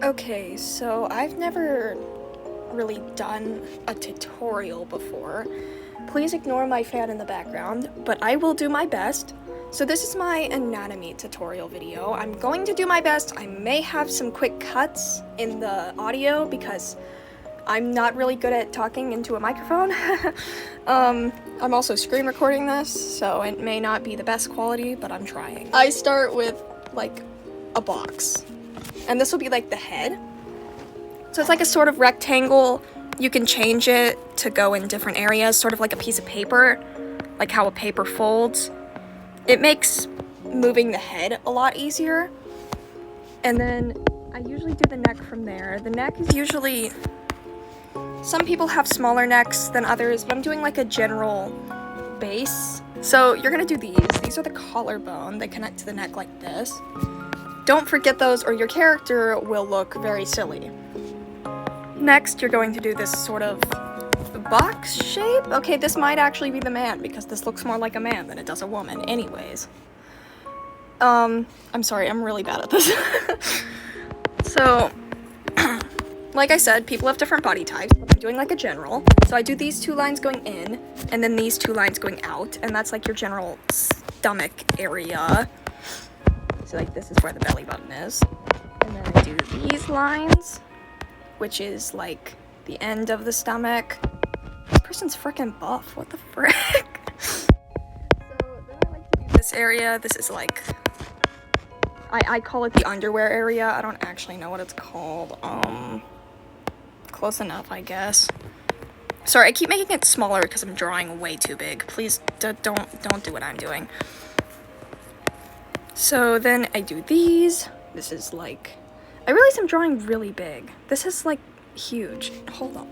Okay, so I've never really done a tutorial before. Please ignore my fan in the background, but I will do my best. So this is my anatomy tutorial video. I'm going to do my best. I may have some quick cuts in the audio because I'm not really good at talking into a microphone. I'm also screen recording this, so it may not be the best quality, but I'm trying. I start with like a box, and this will be like the head. So it's like a sort of rectangle. You can change it to go in different areas, sort of like a piece of paper, like how a paper folds. It makes moving the head a lot easier. And then I usually do the neck from there. The neck is usually, some people have smaller necks than others, but I'm doing like a general base. So you're gonna do these. These are the collarbone. They connect to the neck like this. Don't forget those or your character will look very silly. Next, you're going to do this sort of box shape. Okay, this might actually be the man because this looks more like a man than it does a woman anyways. I'm sorry, I'm really bad at this. So, like I said, people have different body types, but I'm doing like a general. So I do these two lines going in, and then these two lines going out, and that's like your general stomach area. So like this is where the belly button is. And then I do these lines, which is like the end of the stomach. This person's freaking buff, what the frick? So then I like to do this area. This is like, I call it the underwear area. I don't actually know what it's called. Close enough, I guess. Sorry, I keep making it smaller because I'm drawing way too big. Please don't do what I'm doing. So then I do these. This is like, I realize I'm drawing really big. This is like huge. Hold on.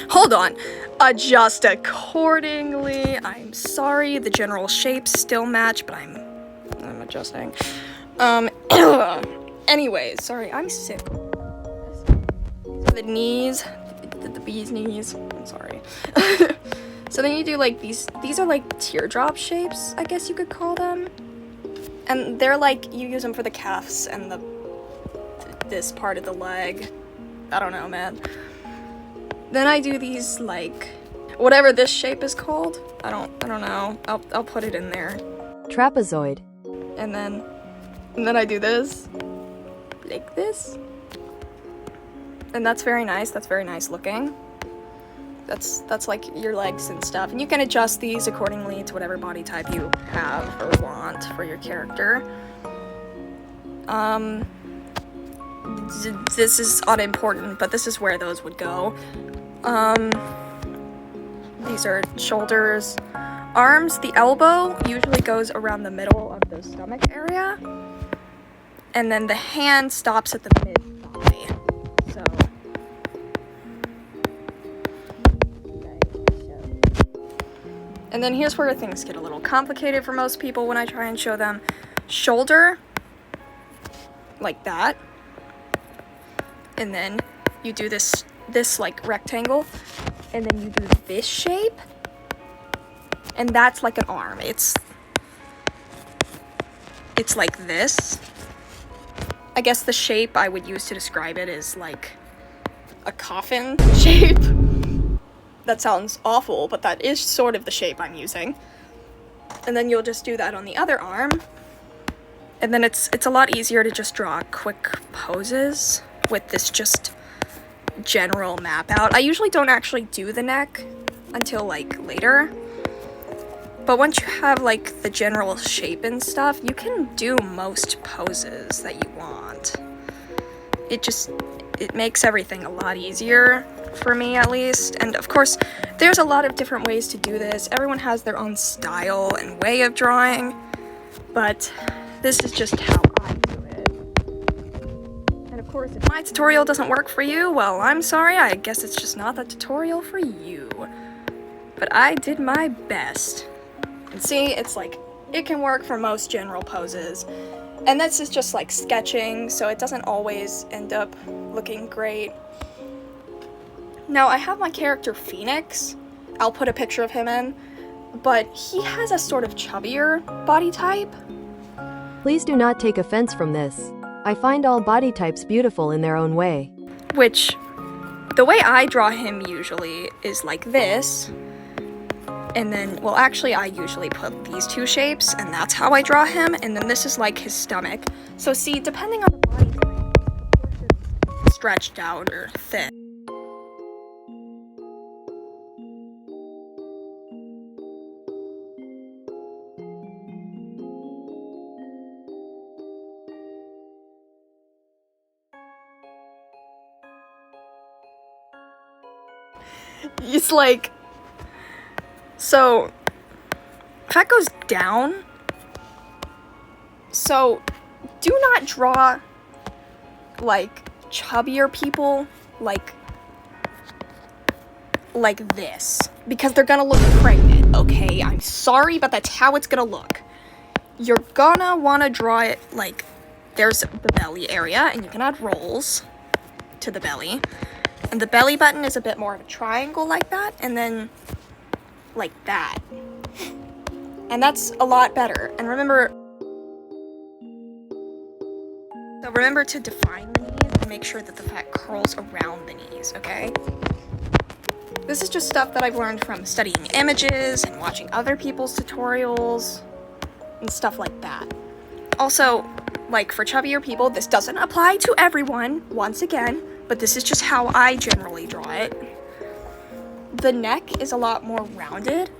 Hold on. Adjust accordingly. I'm sorry. The general shapes still match, but I'm adjusting. Anyways, sorry, I'm sick. So the knees, the bee's knees. I'm sorry. So then you do like these are like teardrop shapes, I guess you could call them. And they're like, you use them for the calves and this part of the leg. I don't know, man. Then I do these like, whatever this shape is called. I don't know. I'll put it in there. Trapezoid. And then I do this, like this. And that's very nice. That's very nice looking. That's like your legs and stuff. And you can adjust these accordingly to whatever body type you have or want for your character. This is unimportant, but this is where those would go. These are shoulders. Arms, the elbow usually goes around the middle of the stomach area. And then the hand stops at the mid-thigh. So. And then here's where things get a little complicated for most people when I try and show them. Shoulder, like that. And then you do this like rectangle. And then you do this shape. And that's like an arm. It's like this. I guess the shape I would use to describe it is like a coffin shape. That sounds awful, but that is sort of the shape I'm using. And then you'll just do that on the other arm. And then it's a lot easier to just draw quick poses with this just general map out. I usually don't actually do the neck until like later. But once you have like the general shape and stuff, you can do most poses that you want. It makes everything a lot easier, for me at least. And of course, there's a lot of different ways to do this. Everyone has their own style and way of drawing, but this is just how I do it. And of course, if my tutorial doesn't work for you, well, I'm sorry, I guess it's just not the tutorial for you. But I did my best. And see, it's like, it can work for most general poses. And this is just like sketching, so it doesn't always end up looking great. Now, I have my character Phoenix. I'll put a picture of him in. But he has a sort of chubbier body type. Please do not take offense from this. I find all body types beautiful in their own way. Which, the way I draw him usually is like this. And then, well, actually, I usually put these two shapes, and that's how I draw him. And then this is like his stomach. So see, depending on the body type, it's stretched out or thin. It's like, so if that goes down, so do not draw like chubbier people like this, because they're gonna look pregnant, okay? I'm sorry, but that's how it's gonna look. You're gonna wanna draw it like there's the belly area, and you can add rolls to the belly. And the belly button is a bit more of a triangle like that, and then like that. And that's a lot better. And remember to define the knees and make sure that the fat curls around the knees, okay? This is just stuff that I've learned from studying images and watching other people's tutorials and stuff like that. Also, like for chubbier people, this doesn't apply to everyone, once again, but this is just how I generally draw it. The neck is a lot more rounded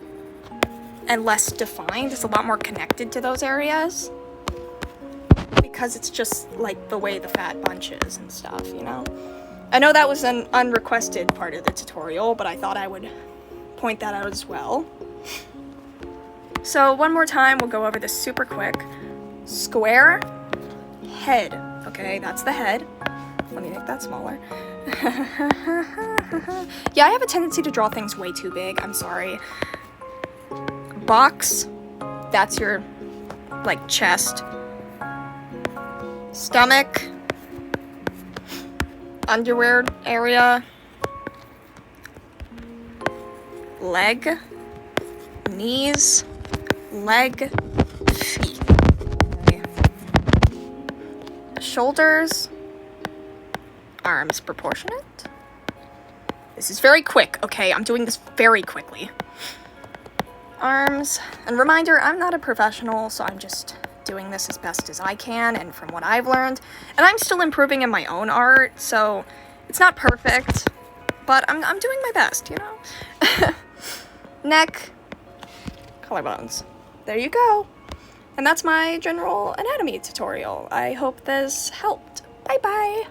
and less defined. It's a lot more connected to those areas because it's just like the way the fat bunches and stuff, you know? I know that was an unrequested part of the tutorial, but I thought I would point that out as well. So one more time, we'll go over this super quick. Square head, okay, that's the head. Let me make that smaller. Yeah, I have a tendency to draw things way too big, I'm sorry. Box, that's your, like, chest. Stomach, underwear area. Leg, knees, leg, feet. Okay. Shoulders, arms proportionate. This is very quick, okay? I'm doing this very quickly. Arms, and reminder, I'm not a professional, so I'm just doing this as best as I can and from what I've learned. And I'm still improving in my own art, so it's not perfect, but I'm doing my best, you know? Neck, collarbones. There you go. And that's my general anatomy tutorial. I hope this helped. Bye-bye.